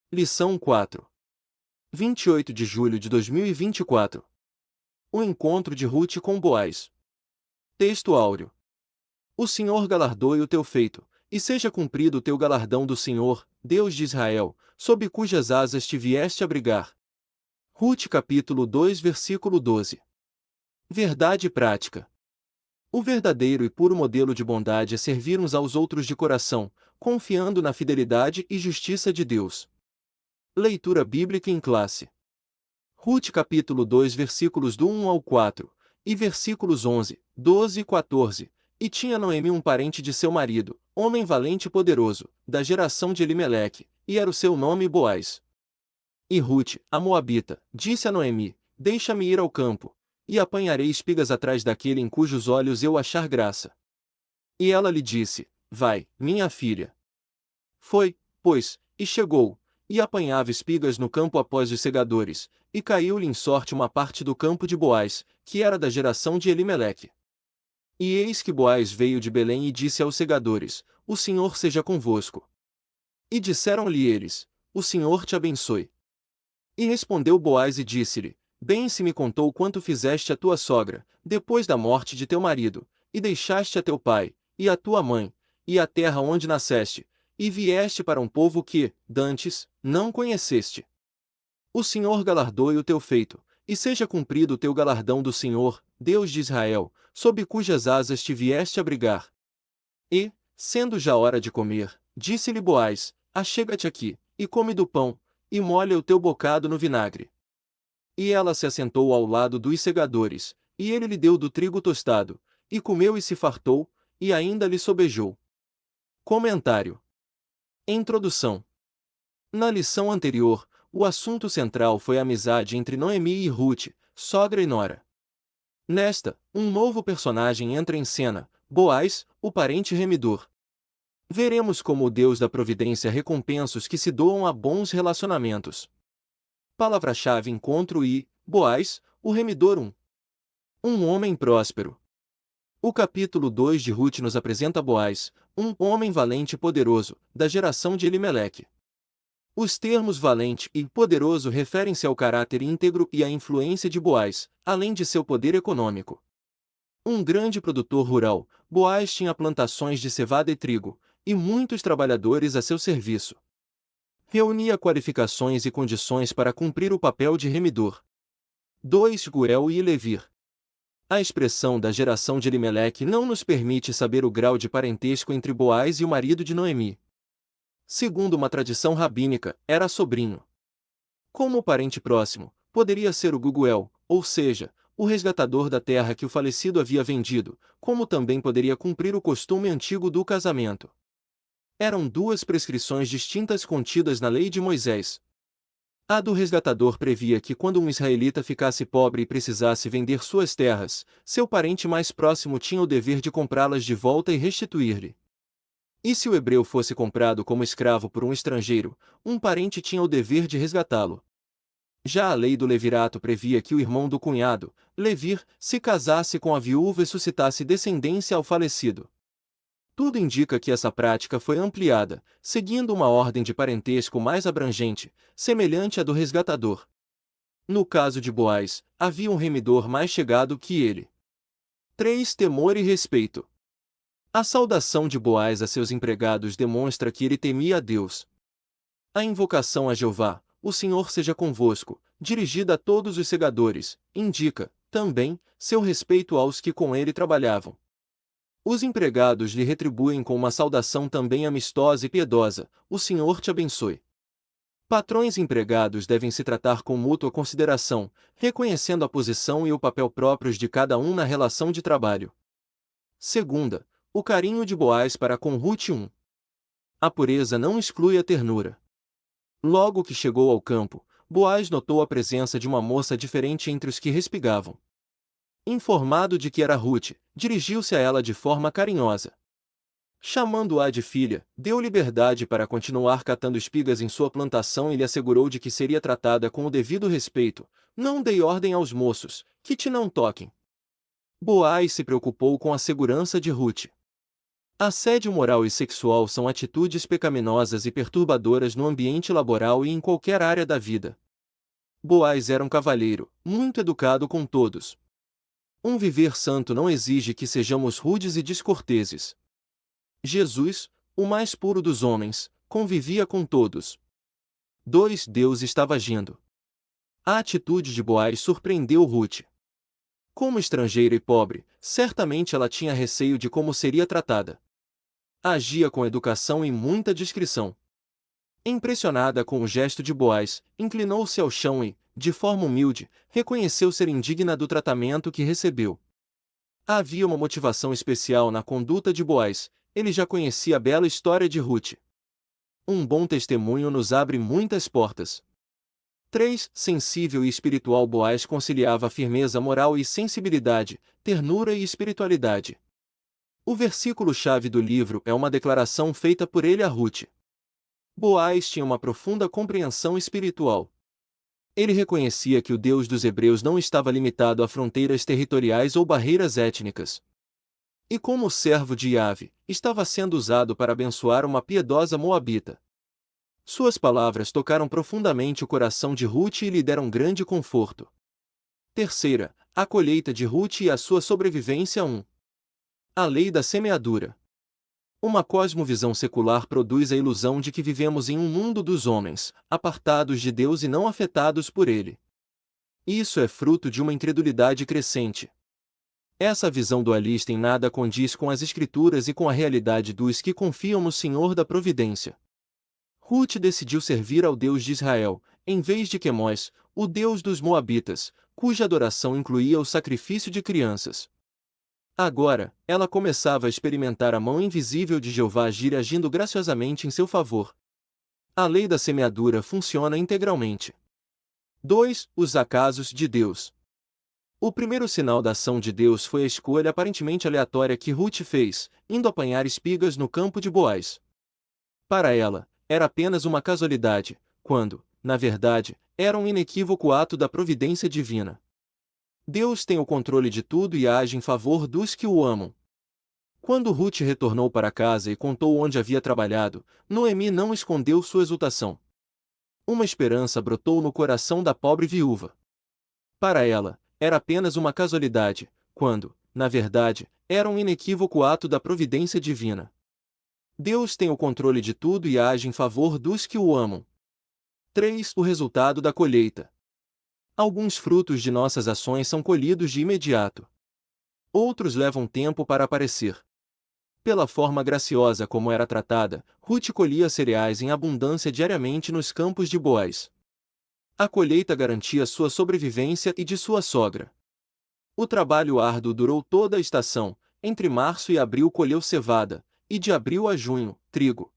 Lição 4. 28 de julho de 2024. O encontro de Ruth com Boaz. Texto áureo. O Senhor galardoe o teu feito, e seja cumprido o teu galardão do Senhor, Deus de Israel, sob cujas asas te vieste abrigar. Ruth capítulo 2 versículo 12. Verdade prática. O verdadeiro e puro modelo de bondade é servir uns aos outros de coração, confiando na fidelidade e justiça de Deus. Leitura bíblica em classe. Ruth capítulo 2 versículos do 1 ao 4, e versículos 11, 12 e 14. E tinha Noemi um parente de seu marido, homem valente e poderoso, da geração de Elimeleque, e era o seu nome Boaz. E Ruth, a moabita, disse a Noemi: Deixa-me ir ao campo, e apanharei espigas atrás daquele em cujos olhos eu achar graça. E ela lhe disse: Vai, minha filha. Foi, pois, e chegou, e apanhava espigas no campo após os segadores, e caiu-lhe em sorte uma parte do campo de Boaz, que era da geração de Elimeleque. E eis que Boaz veio de Belém e disse aos segadores: O Senhor seja convosco. E disseram-lhe eles: O Senhor te abençoe. E respondeu Boaz e disse-lhe: Bem se me contou quanto fizeste à tua sogra, depois da morte de teu marido, e deixaste a teu pai, e a tua mãe, e a terra onde nasceste, e vieste para um povo que, dantes, não conheceste. O Senhor galardoe o teu feito, e seja cumprido o teu galardão do Senhor, Deus de Israel, sob cujas asas te vieste abrigar. E, sendo já hora de comer, disse-lhe Boaz: Achega-te aqui, e come do pão, e molha o teu bocado no vinagre. E ela se assentou ao lado dos segadores, e ele lhe deu do trigo tostado, e comeu e se fartou, e ainda lhe sobejou. Comentário. Introdução. Na lição anterior, o assunto central foi a amizade entre Noemi e Ruth, sogra e nora. Nesta, um novo personagem entra em cena, Boaz, o parente remidor. Veremos como o Deus da providência recompensa os que se doam a bons relacionamentos. Palavra-chave encontro e, Boaz, o remidor 1. Um homem próspero. O capítulo 2 de Ruth nos apresenta Boaz, um homem valente e poderoso, da geração de Elimeleque. Os termos valente e poderoso referem-se ao caráter íntegro e à influência de Boaz, além de seu poder econômico. Um grande produtor rural, Boaz tinha plantações de cevada e trigo, e muitos trabalhadores a seu serviço. Reunia qualificações e condições para cumprir o papel de remidor. 2 Guel e Levir. A expressão da geração de Elimeleque não nos permite saber o grau de parentesco entre Boaz e o marido de Noemi. Segundo uma tradição rabínica, era sobrinho. Como parente próximo, poderia ser o Guguel, ou seja, o resgatador da terra que o falecido havia vendido, como também poderia cumprir o costume antigo do casamento. Eram duas prescrições distintas contidas na lei de Moisés. A do resgatador previa que quando um israelita ficasse pobre e precisasse vender suas terras, seu parente mais próximo tinha o dever de comprá-las de volta e restituir-lhe. E se o hebreu fosse comprado como escravo por um estrangeiro, um parente tinha o dever de resgatá-lo. Já a lei do levirato previa que o irmão do cunhado, Levir, se casasse com a viúva e suscitasse descendência ao falecido. Tudo indica que essa prática foi ampliada, seguindo uma ordem de parentesco mais abrangente, semelhante à do resgatador. No caso de Boaz, havia um remidor mais chegado que ele. 3 Temor e respeito. A saudação de Boaz a seus empregados demonstra que ele temia a Deus. A invocação a Jeová, o Senhor seja convosco, dirigida a todos os segadores, indica, também, seu respeito aos que com ele trabalhavam. Os empregados lhe retribuem com uma saudação também amistosa e piedosa: O Senhor te abençoe. Patrões e empregados devem se tratar com mútua consideração, reconhecendo a posição e o papel próprios de cada um na relação de trabalho. Segunda, o carinho de Boaz para com Ruth 1. A pureza não exclui a ternura. Logo que chegou ao campo, Boaz notou a presença de uma moça diferente entre os que respigavam. Informado de que era Ruth, dirigiu-se a ela de forma carinhosa. Chamando-a de filha, deu liberdade para continuar catando espigas em sua plantação e lhe assegurou de que seria tratada com o devido respeito. Não dei ordem aos moços, que te não toquem. Boaz se preocupou com a segurança de Ruth. Assédio moral e sexual são atitudes pecaminosas e perturbadoras no ambiente laboral e em qualquer área da vida. Boaz era um cavalheiro, muito educado com todos. Um viver santo não exige que sejamos rudes e descorteses. Jesus, o mais puro dos homens, convivia com todos. 2. Deus estava agindo. A atitude de Boaz surpreendeu Ruth. Como estrangeira e pobre, certamente ela tinha receio de como seria tratada. Agia com educação e muita discrição. Impressionada com o gesto de Boaz, inclinou-se ao chão e, de forma humilde, reconheceu ser indigna do tratamento que recebeu. Havia uma motivação especial na conduta de Boaz, ele já conhecia a bela história de Ruth. Um bom testemunho nos abre muitas portas. 3. Sensível e espiritual, Boaz conciliava firmeza moral e sensibilidade, ternura e espiritualidade. O versículo-chave do livro é uma declaração feita por ele a Ruth. Boaz tinha uma profunda compreensão espiritual. Ele reconhecia que o Deus dos Hebreus não estava limitado a fronteiras territoriais ou barreiras étnicas. E como servo de Yahvé, estava sendo usado para abençoar uma piedosa moabita. Suas palavras tocaram profundamente o coração de Ruth e lhe deram grande conforto. Terceira, a colheita de Ruth e a sua sobrevivência. 1. A lei da semeadura. Uma cosmovisão secular produz a ilusão de que vivemos em um mundo dos homens, apartados de Deus e não afetados por ele. Isso é fruto de uma incredulidade crescente. Essa visão dualista em nada condiz com as Escrituras e com a realidade dos que confiam no Senhor da Providência. Ruth decidiu servir ao Deus de Israel, em vez de Quemós, o Deus dos Moabitas, cuja adoração incluía o sacrifício de crianças. Agora, ela começava a experimentar a mão invisível de Jeová agir agindo graciosamente em seu favor. A lei da semeadura funciona integralmente. 2. Os acasos de Deus. O primeiro sinal da ação de Deus foi a escolha aparentemente aleatória que Ruth fez, indo apanhar espigas no campo de Boaz. Para ela, era apenas uma casualidade, quando, na verdade, era um inequívoco ato da providência divina. Deus tem o controle de tudo e age em favor dos que o amam. Quando Ruth retornou para casa e contou onde havia trabalhado, Noemi não escondeu sua exultação. Uma esperança brotou no coração da pobre viúva. Para ela, era apenas uma casualidade, quando, na verdade, era um inequívoco ato da providência divina. Deus tem o controle de tudo e age em favor dos que o amam. 3. O resultado da colheita. Alguns frutos de nossas ações são colhidos de imediato. Outros levam tempo para aparecer. Pela forma graciosa como era tratada, Ruth colhia cereais em abundância diariamente nos campos de Boaz. A colheita garantia sua sobrevivência e de sua sogra. O trabalho árduo durou toda a estação, entre março e abril colheu cevada, e de abril a junho, trigo.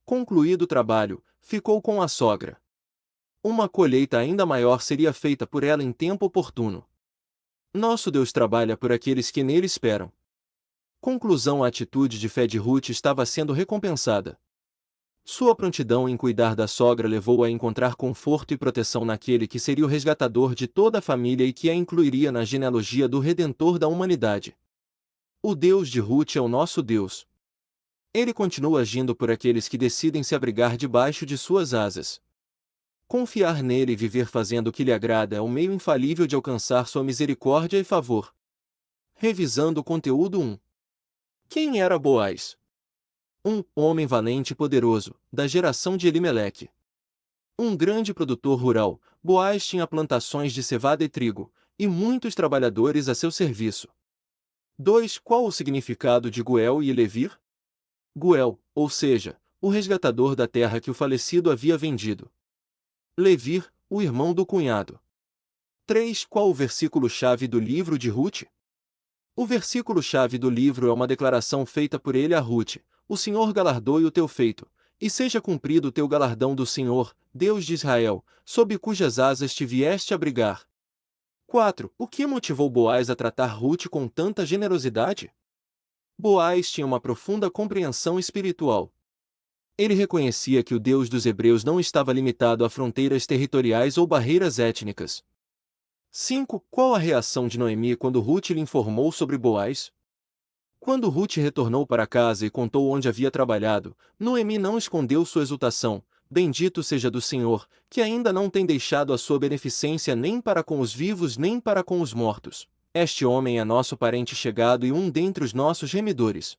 Concluído o trabalho, ficou com a sogra. Uma colheita ainda maior seria feita por ela em tempo oportuno. Nosso Deus trabalha por aqueles que nele esperam. Conclusão: a atitude de fé de Ruth estava sendo recompensada. Sua prontidão em cuidar da sogra levou-a a encontrar conforto e proteção naquele que seria o resgatador de toda a família e que a incluiria na genealogia do Redentor da humanidade. O Deus de Ruth é o nosso Deus. Ele continua agindo por aqueles que decidem se abrigar debaixo de suas asas. Confiar nele e viver fazendo o que lhe agrada é o meio infalível de alcançar sua misericórdia e favor. Revisando o conteúdo. 1. Quem era Boaz? Um homem valente e poderoso, da geração de Elimeleque. Um grande produtor rural, Boaz tinha plantações de cevada e trigo, e muitos trabalhadores a seu serviço. 2. Qual o significado de Goel e Levir? Goel, ou seja, o resgatador da terra que o falecido havia vendido. Levir, o irmão do cunhado. 3. Qual o versículo-chave do livro de Ruth? O versículo-chave do livro é uma declaração feita por ele a Ruth: o Senhor galardoe o teu feito, e seja cumprido o teu galardão do Senhor, Deus de Israel, sob cujas asas te vieste abrigar. 4. O que motivou Boaz a tratar Ruth com tanta generosidade? Boaz tinha uma profunda compreensão espiritual. Ele reconhecia que o Deus dos Hebreus não estava limitado a fronteiras territoriais ou barreiras étnicas. 5. Qual a reação de Noemi quando Ruth lhe informou sobre Boaz? Quando Ruth retornou para casa e contou onde havia trabalhado, Noemi não escondeu sua exultação. Bendito seja do Senhor, que ainda não tem deixado a sua beneficência nem para com os vivos nem para com os mortos. Este homem é nosso parente chegado e um dentre os nossos remidores.